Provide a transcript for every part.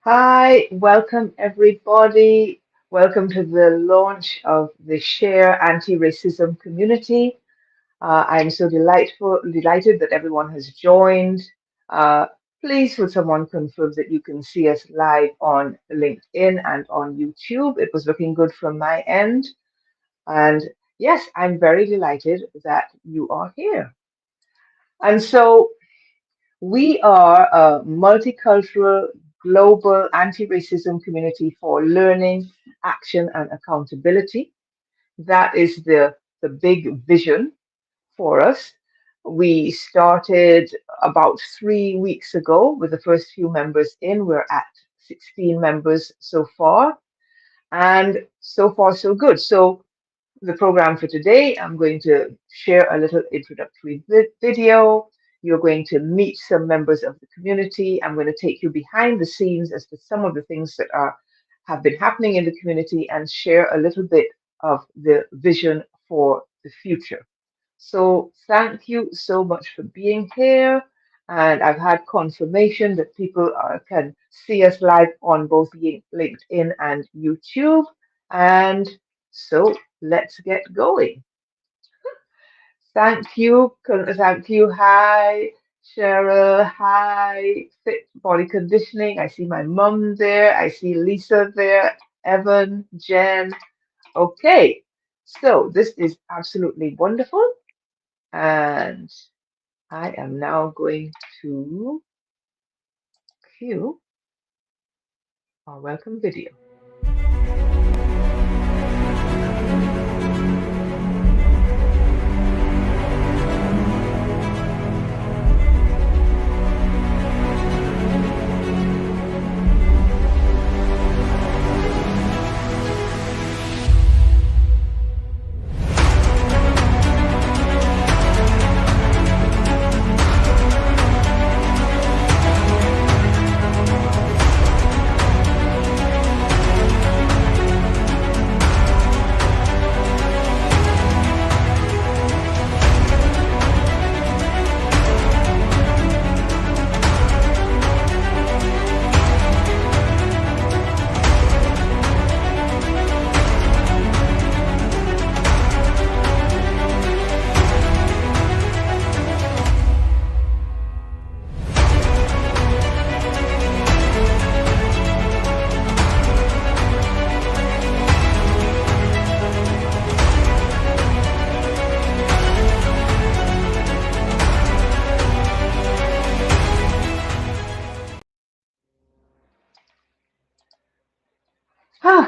Hi, welcome everybody. Welcome to the launch of the SHARE Anti-Racism Community. I'm so delighted that everyone has joined. Uh, please, would someone confirm that you can see us live on LinkedIn and on YouTube? It was looking good from my end. And yes, I'm very delighted that you are here. And so we are a multicultural, global anti-racism community for learning, action, and accountability. That is the big vision for us. We started about 3 weeks ago with the first few members in. We're at 16 members so far, and so far so good. So the program for today, I'm going to share a little introductory video. You're going to meet some members of the community. I'm going to take you behind the scenes as to some of the things that have been happening in the community and share a little bit of the vision for the future. So thank you so much for being here. And I've had confirmation that people can see us live on both LinkedIn and YouTube. And so let's get going. Thank you. Thank you. Hi, Cheryl. Hi, Fit Body Conditioning. I see my mum there. I see Lisa there. Evan, Jen. Okay. So this is absolutely wonderful. And I am now going to cue our welcome video.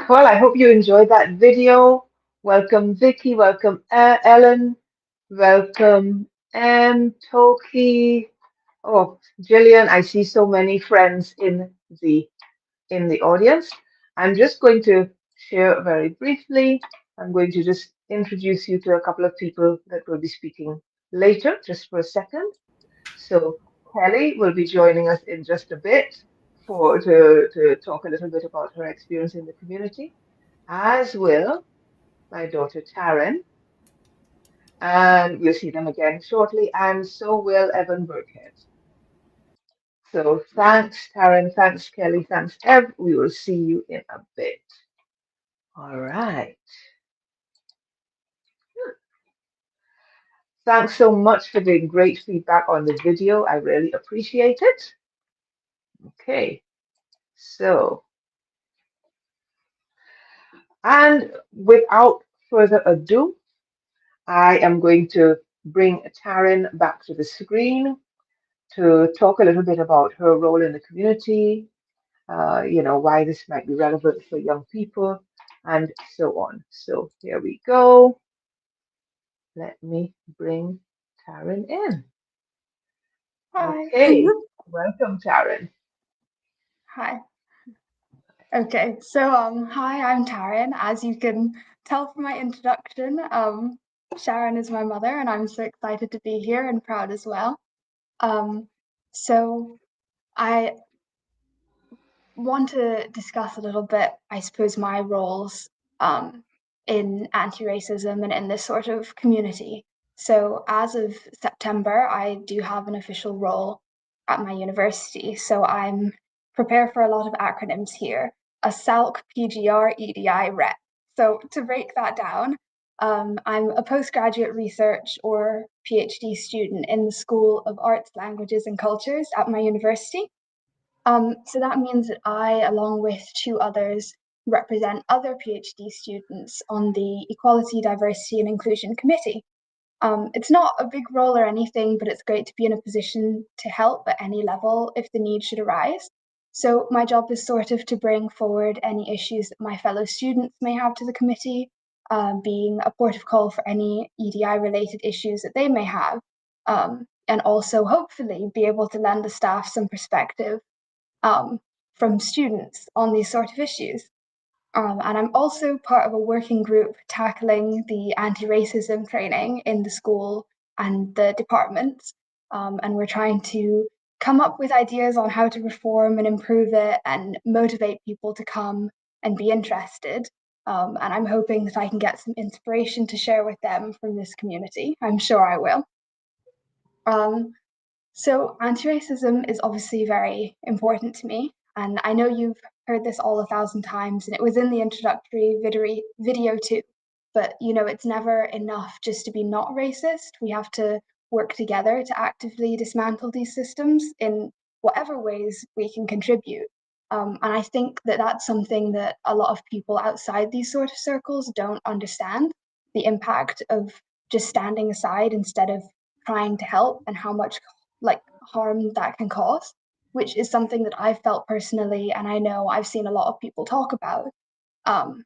Well, I hope you enjoyed that video. Welcome, Vicky. Welcome, Ellen. Welcome, Toki. Oh, Jillian, I see so many friends the in the audience. I'm just going to share very briefly. I'm going to just introduce you to a couple of people that will be speaking later, just for a second. So Kelly will be joining us in just a bit to talk a little bit about her experience in the community, as will my daughter Taryn, and we'll see them again shortly, and so will Evan Burkhead. So thanks, Taryn. Thanks, Kelly. Thanks, Ev. We will see you in a bit. All right. Thanks so much for the great feedback on the video. I really appreciate it. Okay. So, and without further ado, I am going to bring Taryn back to the screen to talk a little bit about her role in the community, why this might be relevant for young people, and so on. So here we go. Let me bring Taryn in. Hi. Okay, welcome, Taryn. Hi. Okay, so hi, I'm Taryn. As you can tell from my introduction, Sharon is my mother, and I'm so excited to be here and proud as well. Um, so I want to discuss a little bit, I suppose, my roles um, in anti-racism and in this sort of community. So as of September, I do have an official role at my university. So I'm prepared for a lot of acronyms here. A SALC PGR EDI rep. So to break that down, I'm a postgraduate research or PhD student in the School of Arts, Languages and Cultures at my university. So that means that I, along with two others, represent other PhD students on the Equality, Diversity and Inclusion Committee. It's not a big role or anything, but it's great to be in a position to help at any level if the need should arise. So my job is sort of to bring forward any issues that my fellow students may have to the committee, being a port of call for any EDI related issues that they may have, and also hopefully be able to lend the staff some perspective um, from students on these sort of issues. And I'm also part of a working group tackling the anti-racism training in the school and the departments. And we're trying to come up with ideas on how to reform and improve it and motivate people to come and be interested. And I'm hoping that I can get some inspiration to share with them from this community. I'm sure I will. Um, so anti-racism is obviously very important to me, and I know you've heard this all 1,000 times, and it was in the introductory video too. But it's never enough just to be not racist. We have to work together to actively dismantle these systems in whatever ways we can contribute. And I think that that's something that a lot of people outside these sort of circles don't understand, the impact of just standing aside instead of trying to help and how much like harm that can cause, which is something that I've felt personally, and I know I've seen a lot of people talk about. Um,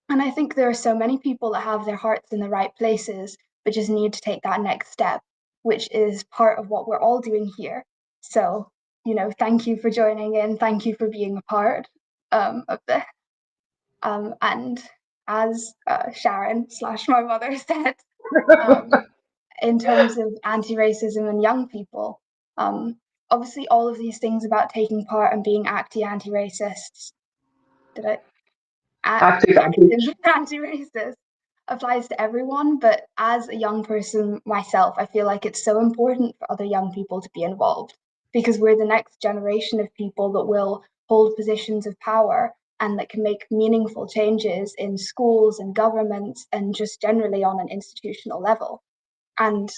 and I think there are so many people that have their hearts in the right places, but just need to take that next step, which is part of what we're all doing here. So, thank you for joining in. Thank you for being a part of this. And as Sharon slash my mother said, um, in terms of anti-racism and young people. Um, Obviously, all of these things about taking part and being anti-racists, did I Active active outreach. anti-racist applies to everyone. But as a young person myself, I feel like it's so important for other young people to be involved because we're the next generation of people that will hold positions of power and that can make meaningful changes in schools and governments and just generally on an institutional level. And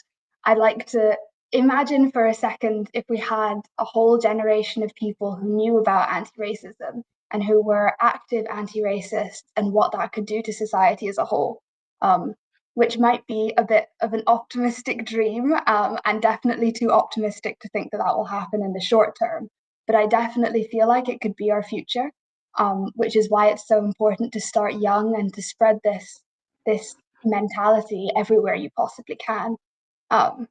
I'd like to imagine for a second if we had a whole generation of people who knew about anti racism and who were active anti racists and what that could do to society as a whole, which might be a bit of an optimistic dream and definitely too optimistic to think that that will happen in the short term. But I definitely feel like it could be our future, which is why it's so important to start young and to spread this mentality everywhere you possibly can. Um,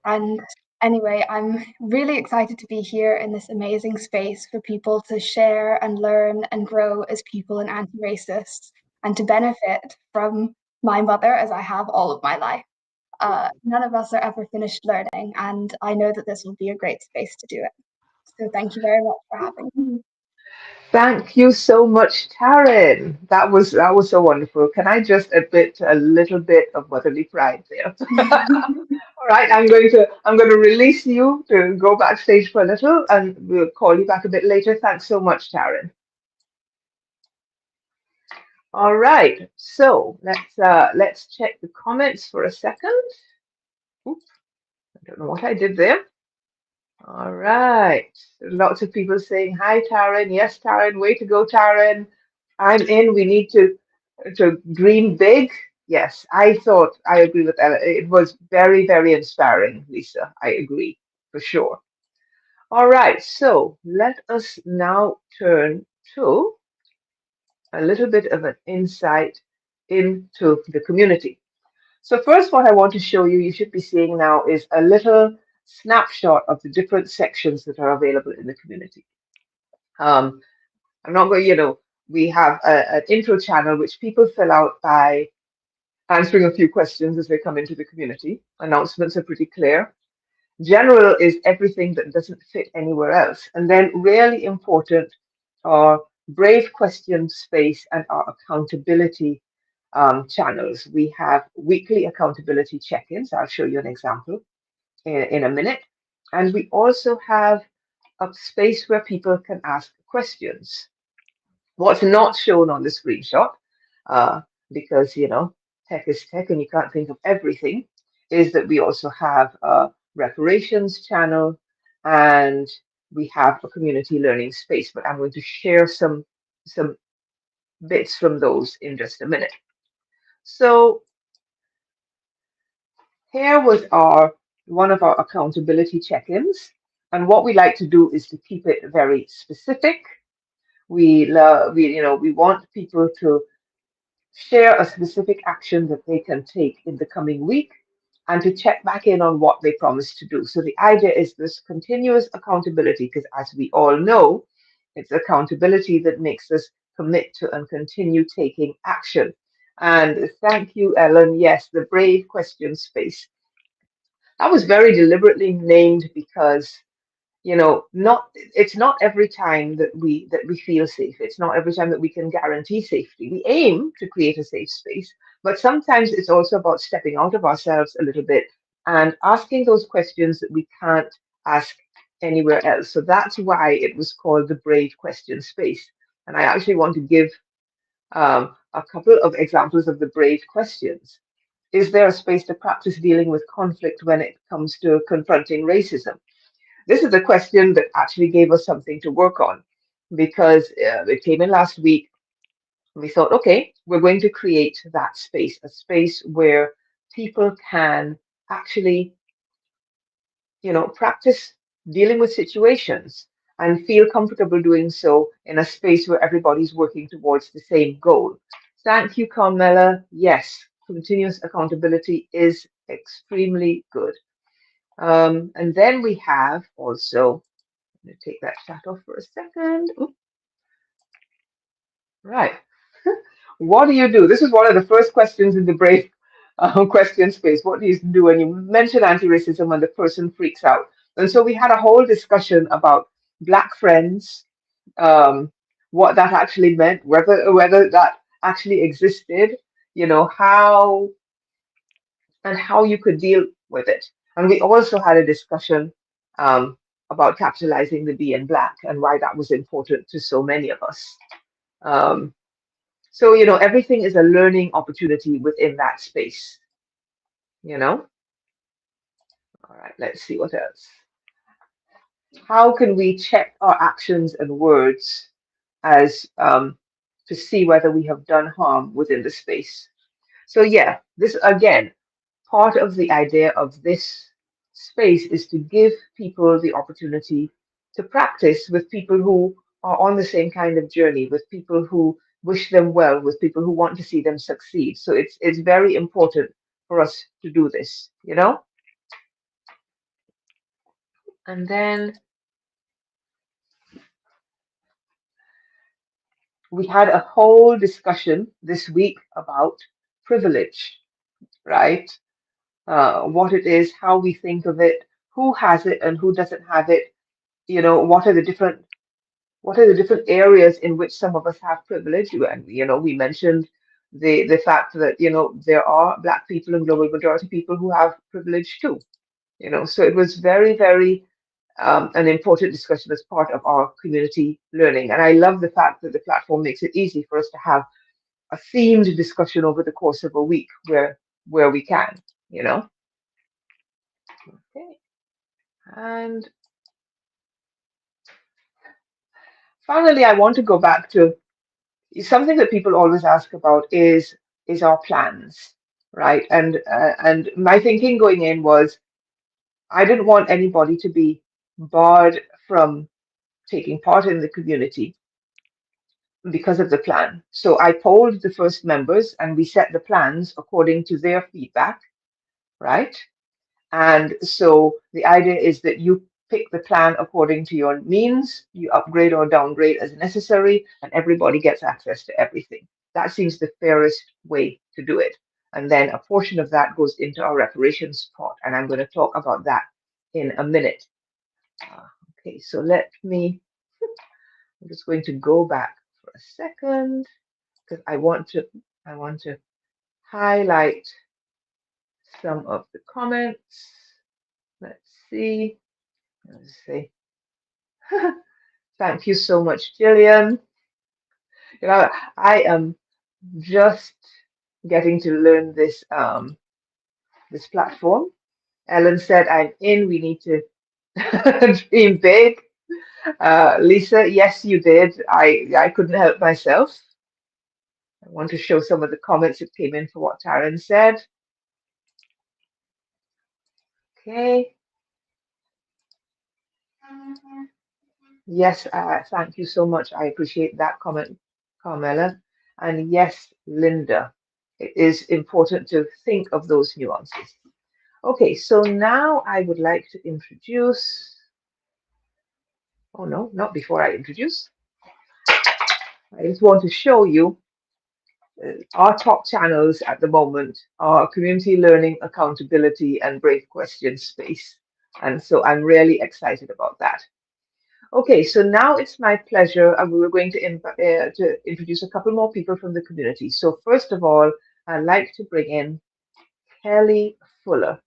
and anyway, I'm really excited to be here in this amazing space for people to share and learn and grow as people and anti racists and to benefit from my mother as I have all of my life. None of us are ever finished learning, and I know that this will be a great space to do it. So thank you very much for having me. Thank you so much, Taryn. That was so wonderful. Can I just admit to a little bit of motherly pride there? All right, I'm going to release you to go backstage for a little, and we'll call you back a bit later. Thanks so much, Taryn. All right, so let's check the comments for a second. Oops, I don't know what I did there. All right, lots of people saying hi, Taryn. Yes, Taryn, way to go, Taryn. I'm in. We need to dream big. Yes, I agree with Ella. It was very, very inspiring, Lisa. I agree for sure. All right, so let us now turn to a little bit of an insight into the community. So first, what I want to show you, you should be seeing now, is a little snapshot of the different sections that are available in the community. Um, I'm not going, we have an intro channel which people fill out by answering a few questions as they come into the community. Announcements are pretty clear. General is everything that doesn't fit anywhere else. And then really important are brave question space and our accountability channels. We have weekly accountability check-ins. I'll show you an example in a minute. And we also have a space where people can ask questions. What's not shown on the screenshot, uh, because tech is tech and you can't think of everything, is that we also have a reparations channel and we have a community learning space. But I'm going to share some bits from those in just a minute. So here was our one of our accountability check-ins, and what we like to do is to keep it very specific. We want people to share a specific action that they can take in the coming week and to check back in on what they promised to do. So the idea is this continuous accountability, because as we all know, it's accountability that makes us commit to and continue taking action. And thank you, Ellen. Yes, the brave question space. That was very deliberately named because not it's not every time that we feel safe. It's not every time that we can guarantee safety. We aim to create a safe space, but sometimes it's also about stepping out of ourselves a little bit and asking those questions that we can't ask anywhere else. So that's why it was called the brave question space. And I actually want to give a couple of examples of the brave questions. Is there a space to practice dealing with conflict when it comes to confronting racism? This is a question that actually gave us something to work on because it came in last week. We thought, okay, we're going to create that space, a space where people can actually, practice dealing with situations and feel comfortable doing so in a space where everybody's working towards the same goal. Thank you, Carmela. Yes, continuous accountability is extremely good. And then we have also, I'm going to take that chat off for a second. Oop, right. What do you do? This is one of the first questions in the Brave question space. What do you do when you mention anti-racism and the person freaks out? And so we had a whole discussion about Black friends, um, what that actually meant, whether that actually existed, how and how you could deal with it. And we also had a discussion about capitalizing the B in Black and why that was important to so many of us. Um, so, everything is a learning opportunity within that space, you know? All right, let's see what else. How can we check our actions and words as to see whether we have done harm within the space? So, yeah, this again, part of the idea of this space is to give people the opportunity to practice with people who are on the same kind of journey, with people who wish them well, with people who want to see them succeed. So it's very important for us to do this. And then we had a whole discussion this week about privilege, right? What it is, how we think of it, who has it and who doesn't have it. What are the different areas in which some of us have privilege? And we mentioned the fact that, there are Black people and global majority people who have privilege too. So it was very, very an important discussion as part of our community learning. And I love the fact that the platform makes it easy for us to have a themed discussion over the course of a week where we can, you know. Okay. And finally, I want to go back to something that people always ask about is our plans, right? And my thinking going in was I didn't want anybody to be barred from taking part in the community because of the plan. So I polled the first members and we set the plans according to their feedback, right? And so the idea is that you pick the plan according to your means, you upgrade or downgrade as necessary, and everybody gets access to everything. That seems the fairest way to do it. And then a portion of that goes into our reparations pot, and I'm going to talk about that in a minute. Uh, okay, so I'm just going to go back for a second because I want to highlight some of the comments. Let's see. Let's see. Thank you so much, Jillian. You know, I am just getting to learn this platform. Ellen said, "I'm in. We need to dream big." Lisa, yes, you did. I couldn't help myself. I want to show some of the comments that came in for what Taryn said. Okay. Yes, thank you so much. I appreciate that comment, Carmela. And yes, Linda, it is important to think of those nuances. Okay, so now I would like to introduce, oh no, not before I introduce. I just want to show you our top channels at the moment are community learning, accountability, and brave question space. And so I'm really excited about that. Okay, so now it's my pleasure. We're going to introduce a couple more people from the community. So first of all, I'd like to bring in Kelly Fuller.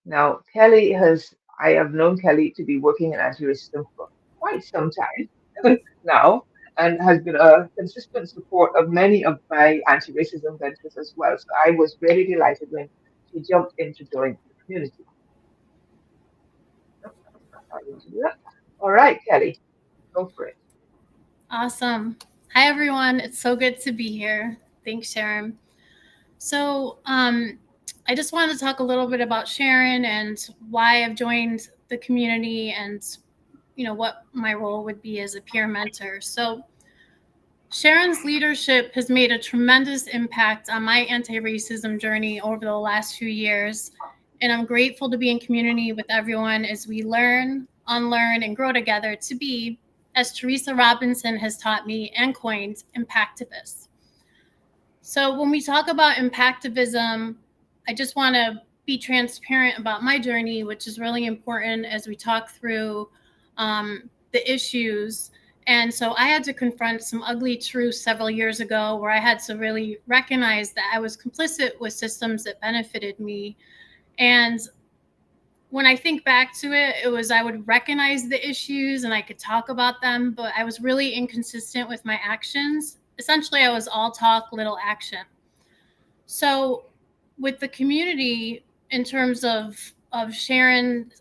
Now, I have known Kelly to be working in anti-racism for quite some time now, and has been a consistent support of many of my anti-racism ventures as well. So I was really delighted when she jumped in to join the community. Oh, that's how you do that. All right, Kelly, go for it. Awesome. Hi, everyone. It's so good to be here. Thanks, Sharon. So, I just wanted to talk a little bit about Sharon and why I've joined the community and, what my role would be as a peer mentor. So, Sharon's leadership has made a tremendous impact on my anti racism journey over the last few years. And I'm grateful to be in community with everyone as we learn, unlearn, and grow together to be, as Teresa Robinson has taught me and coined, impactivists. So when we talk about impactivism, I just want to be transparent about my journey, which is really important as we talk through the issues. And so I had to confront some ugly truths several years ago where I had to really recognize that I was complicit with systems that benefited me. And when I think back to it, it was I would recognize the issues and I could talk about them, but I was really inconsistent with my actions. Essentially, I was all talk, little action. So, with the community, in terms of Sharon,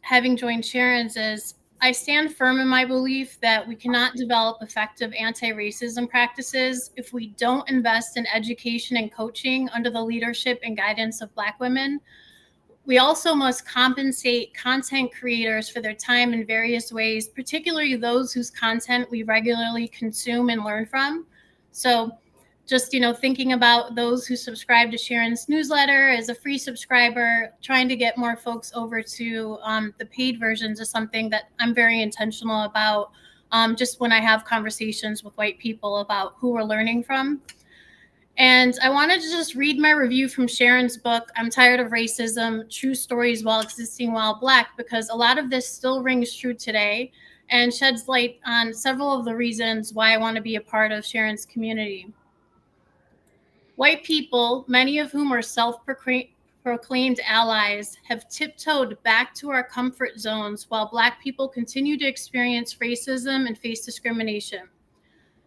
having joined Sharon's, is I stand firm in my belief that we cannot develop effective anti-racism practices if we don't invest in education and coaching under the leadership and guidance of Black women. We also must compensate content creators for their time in various ways, particularly those whose content we regularly consume and learn from. So just, thinking about those who subscribe to Sharon's newsletter as a free subscriber, trying to get more folks over to the paid versions is something that I'm very intentional about, just when I have conversations with white people about who we're learning from. And I wanted to just read my review from Sharon's book, I'm Tired of Racism, True Stories While Existing While Black, because a lot of this still rings true today and sheds light on several of the reasons why I want to be a part of Sharon's community. White people, many of whom are self-proclaimed allies, have tiptoed back to our comfort zones while Black people continue to experience racism and face discrimination.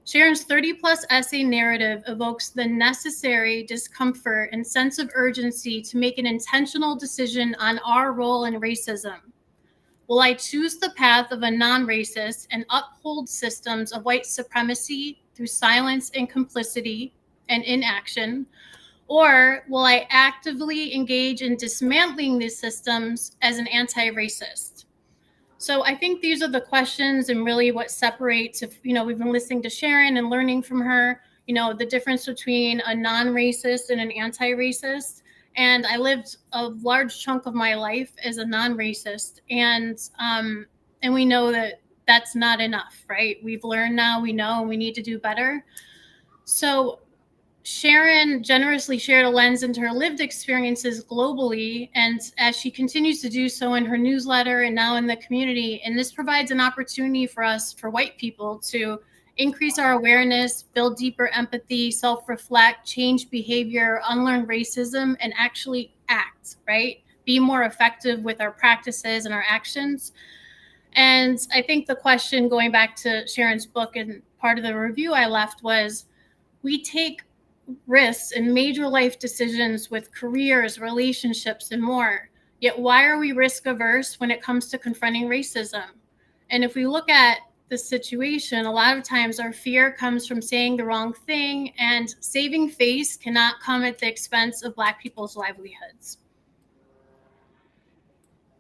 Sharon's 30-plus essay narrative evokes the necessary discomfort and sense of urgency to make an intentional decision on our role in racism. Will I choose the path of a non-racist and uphold systems of white supremacy through silence and complicity and inaction? Or will I actively engage in dismantling these systems as an anti-racist? So I think these are the questions and really what separates, if, we've been listening to Sharon and learning from her, the difference between a non-racist and an anti-racist. And I lived a large chunk of my life as a non-racist. And we know that that's not enough, right? We've learned now, we know, and we need to do better. So Sharon generously shared a lens into her lived experiences globally, and as she continues to do so in her newsletter and now in the community, and this provides an opportunity for us, for white people, to increase our awareness, build deeper empathy, self-reflect, change behavior, unlearn racism, and actually act, right? Be more effective with our practices and our actions. And I think the question, going back to Sharon's book and part of the review I left, was, we take risks and major life decisions with careers, relationships, and more. Yet why are we risk averse when it comes to confronting racism? And if we look at the situation, a lot of times our fear comes from saying the wrong thing, and saving face cannot come at the expense of Black people's livelihoods.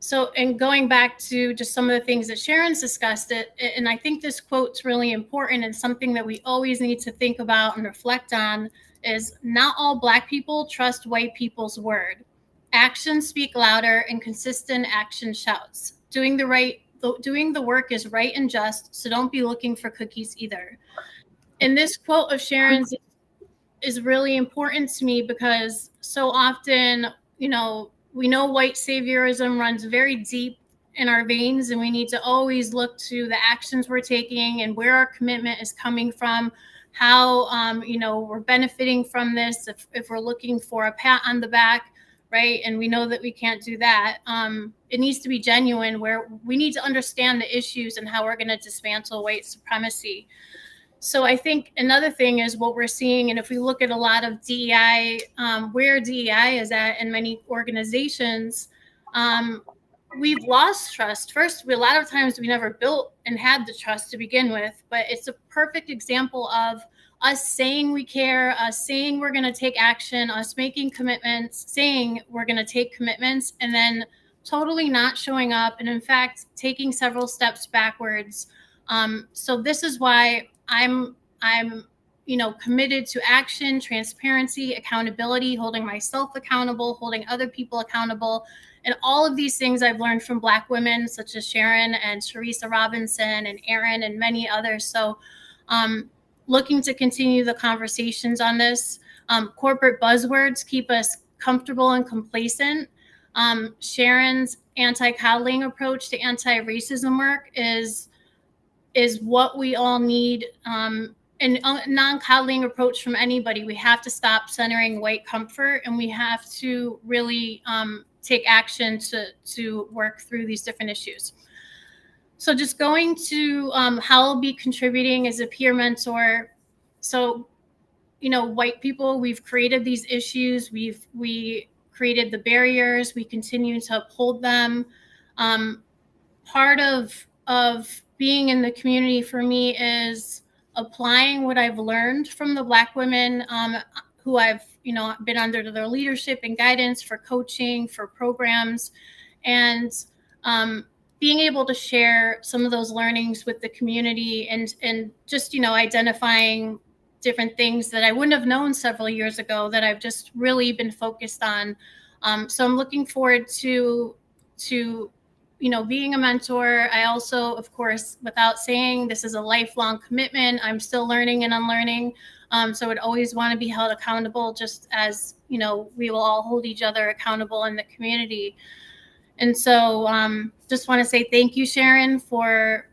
So, and going back to just some of the things that Sharon's discussed, and I think this quote's really important and something that we always need to think about and reflect on, is not all Black people trust white people's word. Actions speak louder, and consistent action shouts. Doing the work is right and just, so don't be looking for cookies either. And this quote of Sharon's is really important to me because so often, we know white saviorism runs very deep in our veins, and we need to always look to the actions we're taking and where our commitment is coming from, how we're benefiting from this, if we're looking for a pat on the back, right? And we know that we can't do that. It needs to be genuine, where we need to understand the issues and how we're going to dismantle white supremacy. So I think another thing is what we're seeing, and if we look at a lot of DEI, where DEI is at in many organizations, we've lost trust. First, a lot of times we never built and had the trust to begin with, but it's a perfect example of us saying we care, us saying we're going to take action, us making commitments, saying we're going to take commitments, and then totally not showing up, and in fact, taking several steps backwards. So this is why I'm committed to action, transparency, accountability, holding myself accountable, holding other people accountable. And all of these things I've learned from Black women such as Sharon and Teresa Robinson and Erin and many others. So looking to continue the conversations on this. Corporate buzzwords keep us comfortable and complacent. Sharon's anti-coddling approach to anti-racism work is what we all need, and a non-coddling approach from anybody. We have to stop centering white comfort, and we have to really take action to work through these different issues. So just going to how I'll be contributing as a peer mentor. So, white people, we've created these issues. We created the barriers. We continue to uphold them. Part of being in the community for me is applying what I've learned from the Black women who I've been under their leadership and guidance, for coaching, for programs, and being able to share some of those learnings with the community, and just identifying different things that I wouldn't have known several years ago that I've just really been focused on. So I'm looking forward to being a mentor. I also, of course, without saying, this is a lifelong commitment. I'm still learning and unlearning. So I would always want to be held accountable, just as, we will all hold each other accountable in the community. And so just want to say thank you, Sharon, for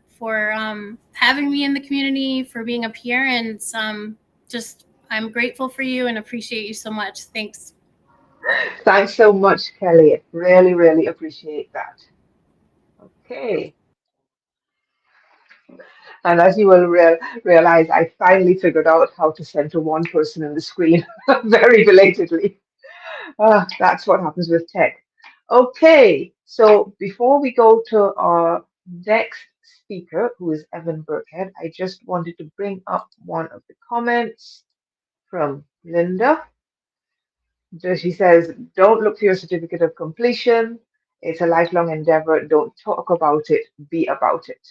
having me in the community, for being a peer, and just I'm grateful for you and appreciate you so much. Thanks. Thanks so much, Kelly. Really, really appreciate that. Okay. And as you will realize, I finally figured out how to center one person in the screen very belatedly. That's what happens with tech. Okay, so before we go to our next speaker, who is Evan Burkhead, I just wanted to bring up one of the comments from Linda. So she says, don't look for your certificate of completion. It's a lifelong endeavor. Don't talk about it, be about it,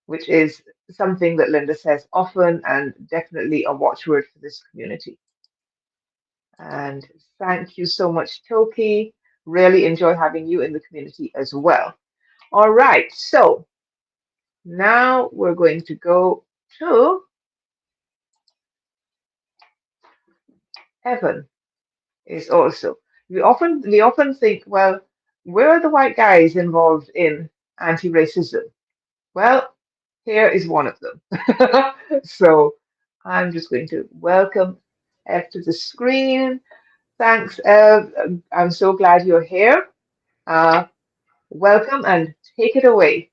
which is something that Linda says often and definitely a watchword for this community. And thank you so much, Toki. Really enjoy having you in the community as well. All right, so now we're going to go to Evan. Is also we often think, well, where are the white guys involved in anti-racism? Well, here is one of them. So I'm just going to welcome Ev to the screen. Thanks, Ev. I'm so glad you're here. Uh, Welcome and take it away.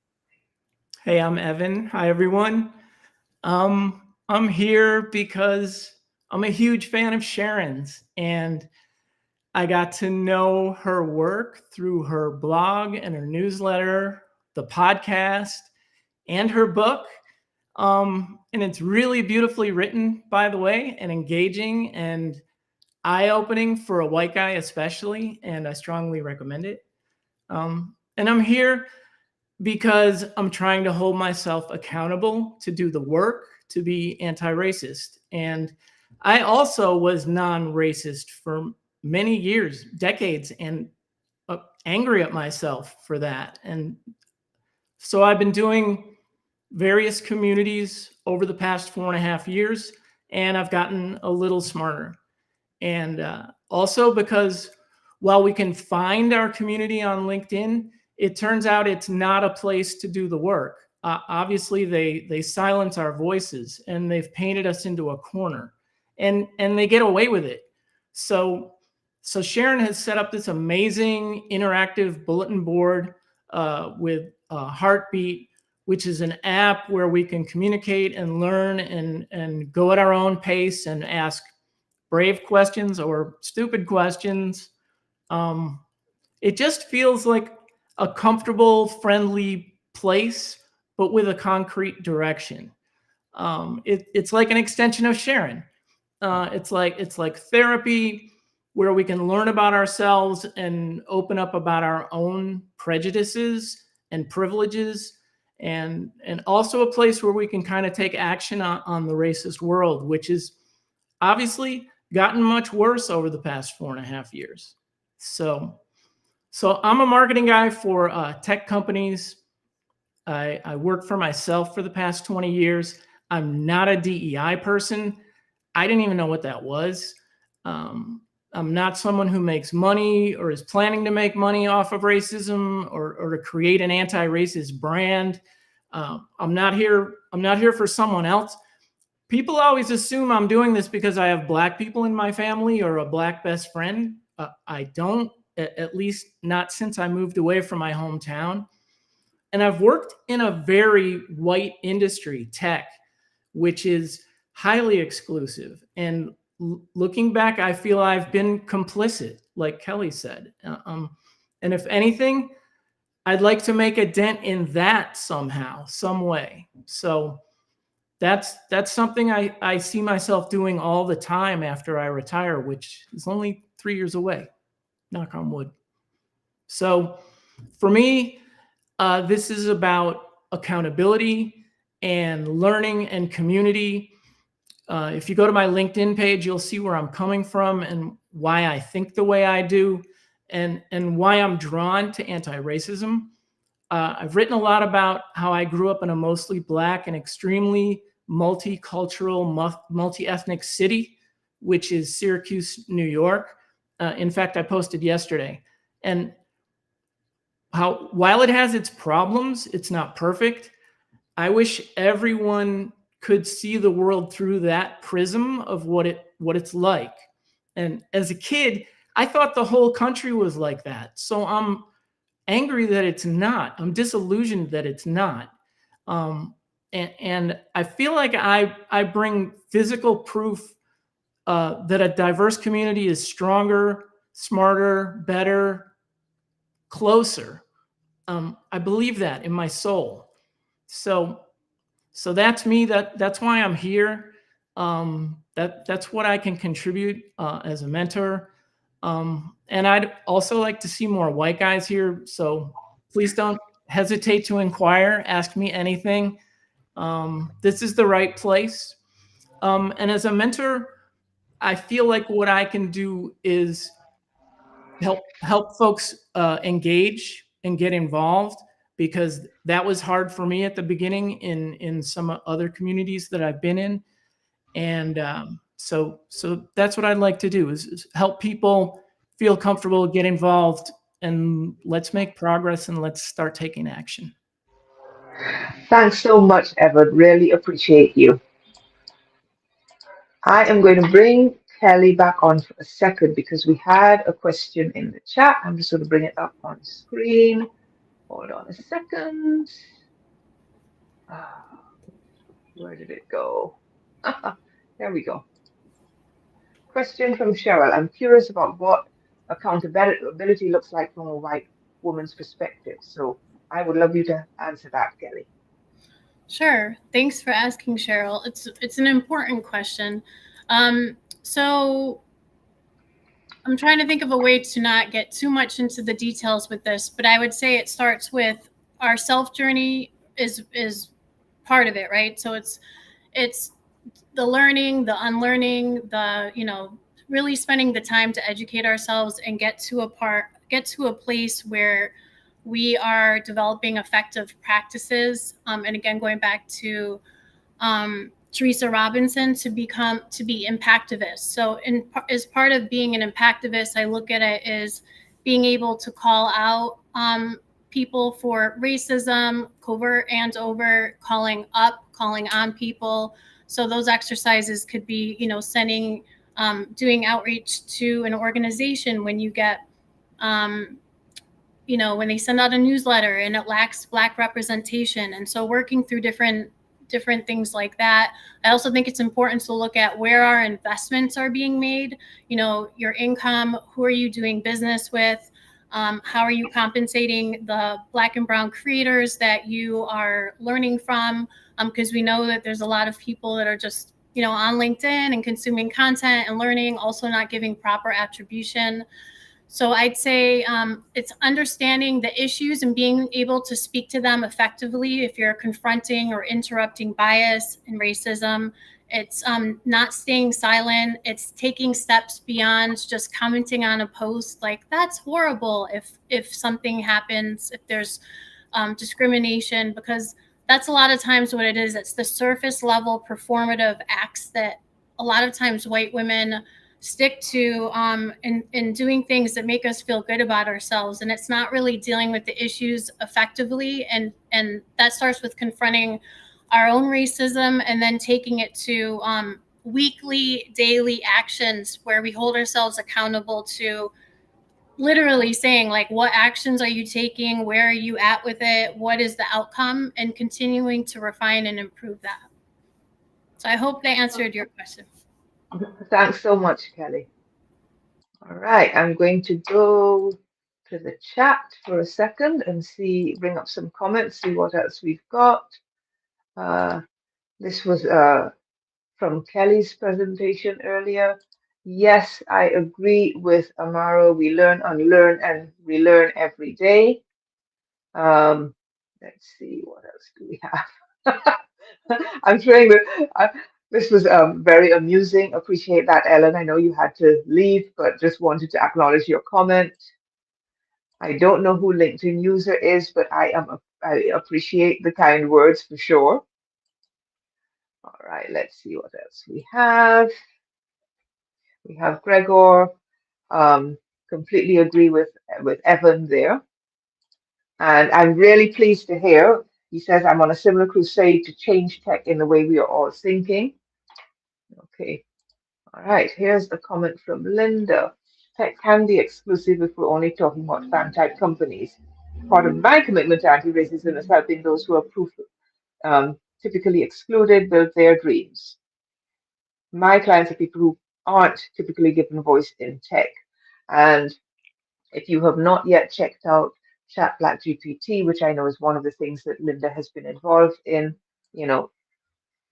Hey, I'm Evan. Hi, everyone. I'm here because I'm a huge fan of Sharon's, and I got to know her work through her blog and her newsletter, the podcast, and her book. And it's really beautifully written, by the way, and engaging and eye-opening for a white guy especially, and I strongly recommend it. And I'm here because I'm trying to hold myself accountable to do the work to be anti-racist. And I also was non-racist for many years, decades, and angry at myself for that. And so I've been doing various communities over the past 4.5 years, and I've gotten a little smarter. And also because while we can find our community on LinkedIn, it turns out it's not a place to do the work. Obviously, they silence our voices and they've painted us into a corner, and they get away with it. So Sharon has set up this amazing interactive bulletin board with Heartbeat, which is an app where we can communicate and learn and go at our own pace and ask brave questions or stupid questions. It just feels like a comfortable, friendly place, but with a concrete direction. It's like an extension of Sharon. It's like therapy where we can learn about ourselves and open up about our own prejudices and privileges, and also a place where we can kind of take action on the racist world, which is obviously gotten much worse over the past 4.5 years. So I'm a marketing guy for tech companies. I worked for myself for the past 20 years. I'm not a DEI person. I didn't even know what that was. I'm not someone who makes money or is planning to make money off of racism or to create an anti-racist brand. I'm not here for someone else. People always assume I'm doing this because I have Black people in my family or a Black best friend. I don't, at least not since I moved away from my hometown. And I've worked in a very white industry, tech, which is highly exclusive. And looking back, I feel I've been complicit, like Kelly said. And if anything, I'd like to make a dent in that somehow, some way. So that's something I see myself doing all the time after I retire, which is only 3 years away, knock on wood. So for me, this is about accountability and learning and community. If you go to my LinkedIn page, you'll see where I'm coming from and why I think the way I do, and why I'm drawn to anti-racism. I've written a lot about how I grew up in a mostly Black and extremely multicultural, multi-ethnic city, which is Syracuse, New York. In fact, I posted yesterday. And how, while it has its problems, it's not perfect. I wish everyone could see the world through that prism of what it what it's like. And as a kid, I thought the whole country was like that. So I'm angry that it's not. I'm disillusioned that it's not. And I feel like I bring physical proof that a diverse community is stronger, smarter, better, closer. I believe that in my soul. So that's me. That's why I'm here. That's what I can contribute as a mentor. And I'd also like to see more white guys here. So please don't hesitate to inquire. Ask me anything. This is the right place. And as a mentor, I feel like what I can do is help folks engage and get involved, because that was hard for me at the beginning in some other communities that I've been in. And so that's what I'd like to do is help people feel comfortable, get involved, and let's make progress and let's start taking action. Thanks so much, Evan. Really appreciate you. I am going to bring Kelly back on for a second because we had a question in the chat. I'm just going to bring it up on screen. Hold on a second. Where did it go? There we go. Question from Cheryl. I'm curious about what accountability looks like from a white woman's perspective. So I would love you to answer that, Kelly. Sure. Thanks for asking, Cheryl. It's an important question. So I'm trying to think of a way to not get too much into the details with this, but I would say it starts with our self journey is part of it, right? So it's the learning, the unlearning, the really spending the time to educate ourselves and get to a place where we are developing effective practices. And again, going back to Teresa Robinson, to be impactivists. So as part of being an impactivist, I look at it as being able to call out people for racism, covert and overt, calling on people. So those exercises could be, sending, doing outreach to an organization when you get, when they send out a newsletter and it lacks Black representation. And so working through different things like that. I also think it's important to look at where our investments are being made, your income, who are you doing business with? How are you compensating the Black and Brown creators that you are learning from? Because we know that there's a lot of people that are just, on LinkedIn and consuming content and learning, also not giving proper attribution. So I'd say it's understanding the issues and being able to speak to them effectively if you're confronting or interrupting bias and racism. It's not staying silent. It's taking steps beyond just commenting on a post like, that's horrible if something happens, if there's discrimination, because that's a lot of times what it is. It's the surface level performative acts that a lot of times white women stick to in doing things that make us feel good about ourselves. And it's not really dealing with the issues effectively. And that starts with confronting our own racism and then taking it to weekly, daily actions where we hold ourselves accountable to literally saying, like, what actions are you taking? Where are you at with it? What is the outcome? And continuing to refine and improve that. So I hope they answered your question. Thanks so much, Kelly. All right, I'm going to go to the chat for a second and bring up some comments, see what else we've got. This was from Kelly's presentation earlier. Yes, I agree with Amaro. We learn, unlearn, and relearn every day. Let's see, what else do we have? I'm trying to. This was very amusing. Appreciate that, Ellen. I know you had to leave, but just wanted to acknowledge your comment. I don't know who LinkedIn user is, but I appreciate the kind words for sure. All right, let's see what else we have. We have Gregor. Completely agree with Evan there. And I'm really pleased to hear, he says, I'm on a similar crusade to change tech in the way we are all thinking. Okay. All right, here's a comment from Linda. Tech can be exclusive if we're only talking about fan-type companies. Part of my commitment to anti-racism is helping those who are typically excluded build their dreams. My clients are people who aren't typically given voice in tech. And if you have not yet checked out Chat Black GPT, which I know is one of the things that Linda has been involved in, you know,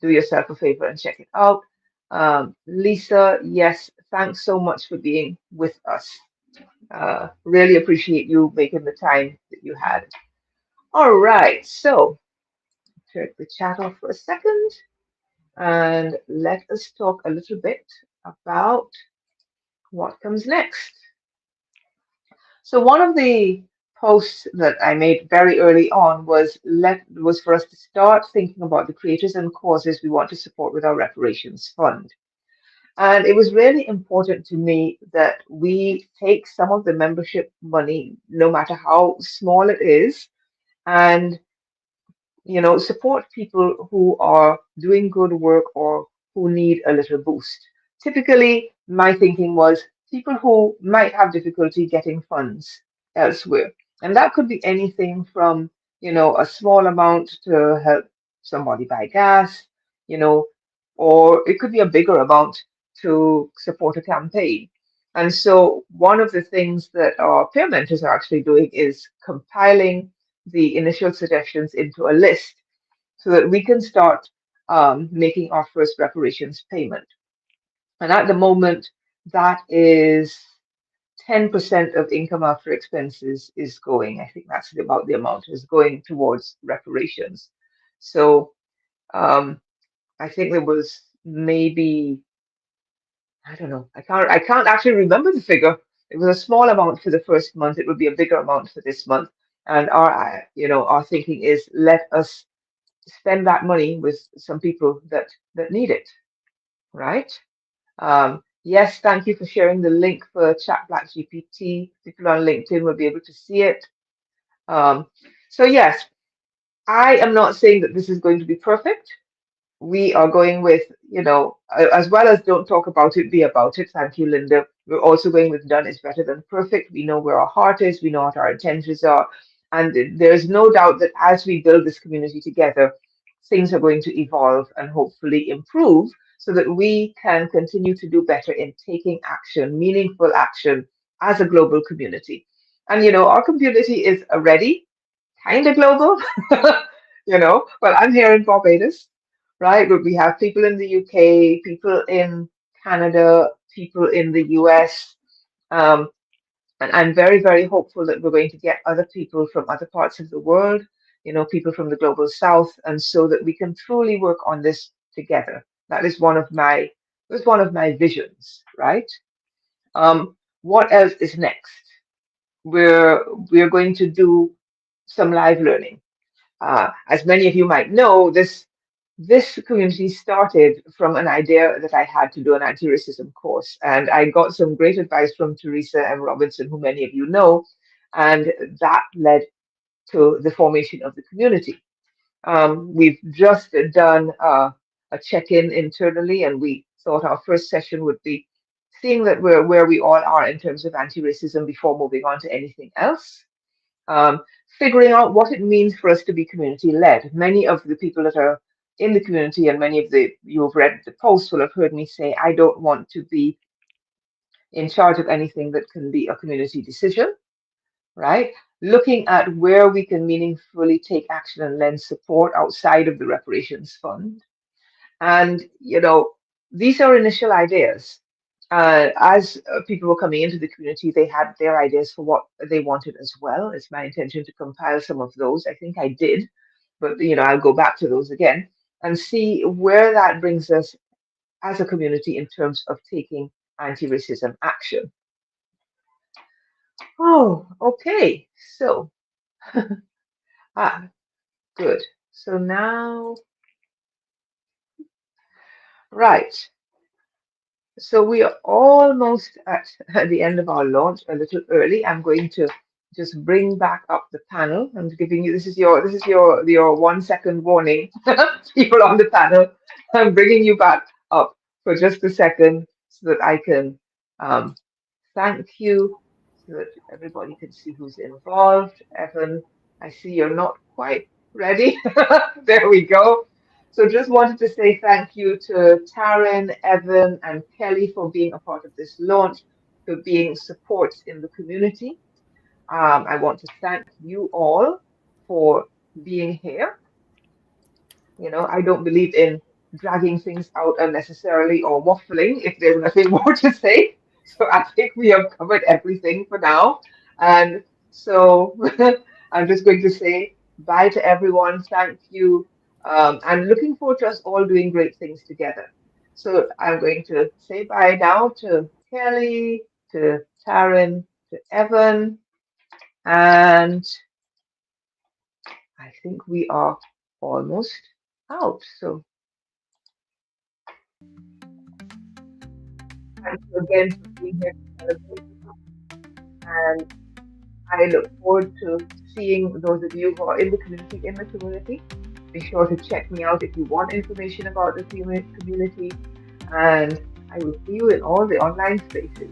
do yourself a favor and check it out. Lisa, yes, thanks so much for being with us. Really appreciate you making the time that you had. All right, so turn the chat off for a second and let us talk a little bit about what comes next. So one of the posts that I made very early on was for us to start thinking about the creators and causes we want to support with our reparations fund. And it was really important to me that we take some of the membership money, no matter how small it is, and support people who are doing good work or who need a little boost. Typically, my thinking was people who might have difficulty getting funds elsewhere. And that could be anything from, a small amount to help somebody buy gas, you know, or it could be a bigger amount to support a campaign. And so one of the things that our peer mentors are actually doing is compiling the initial suggestions into a list so that we can start making our first reparations payment. And at the moment, that is 10% of income after expenses is going. I think that's about the amount is going towards reparations. So um, I think there was maybe, I don't know, I can't actually remember the figure. It was a small amount for the first month. It would be a bigger amount for this month. And our thinking is let us spend that money with some people that need it, right? Yes, thank you for sharing the link for Chat Black GPT. People on LinkedIn will be able to see it. Um, so yes, I am not saying that this is going to be perfect. We are going with, as well as don't talk about it, be about it. Thank you, Linda. We're also going with done is better than perfect. We know where our heart is, we know what our intentions are. And there's no doubt that as we build this community together, things are going to evolve and hopefully improve so that we can continue to do better in taking action, meaningful action as a global community. And, our community is already kind of global, well, I'm here in Barbados, right? But we have people in the UK, people in Canada, people in the US. Um, and I'm very, very hopeful that we're going to get other people from other parts of the world, people from the global south, and so that we can truly work on this together. That is one of my visions, right? What else is next? We're going to do some live learning. As many of you might know, this community started from an idea that I had to do an anti-racism course, and I got some great advice from Teresa M. Robinson, who many of you know, and that led to the formation of the community. We've just done a check-in internally, and we thought our first session would be seeing that we're where we all are in terms of anti-racism before moving on to anything else. um, Figuring out what it means for us to be community led. Many of the people that are in the community and many of you have read the posts will have heard me say, I don't want to be in charge of anything that can be a community decision, right? Looking at where we can meaningfully take action and lend support outside of the reparations fund. And, these are initial ideas. As people were coming into the community, they had their ideas for what they wanted as well. It's my intention to compile some of those. I think I did, but I'll go back to those again and see where that brings us as a community in terms of taking anti-racism action. Oh, okay. So, good. So now, right. So we are almost at the end of our launch, a little early. I'm going to just bring back up the panel. I'm giving you this is your 1 second warning, people on the panel. I'm bringing you back up for just a second. so that I can thank you, so that everybody can see who's involved. Evan, I see you're not quite ready. There we go. So just wanted to say thank you to Taryn, Evan, and Kelly for being a part of this launch, for being supports in the community. I want to thank you all for being here. You know, I don't believe in dragging things out unnecessarily or waffling if there's nothing more to say. So I think we have covered everything for now. And so I'm just going to say bye to everyone. Thank you. I'm looking forward to us all doing great things together. So I'm going to say bye now to Kelly, to Taryn, to Evan, and I think we are almost out. So thank you again for being here to celebrate. And I look forward to seeing those of you who are in the community. Be sure to check me out if you want information about the community. And I will see you in all the online spaces.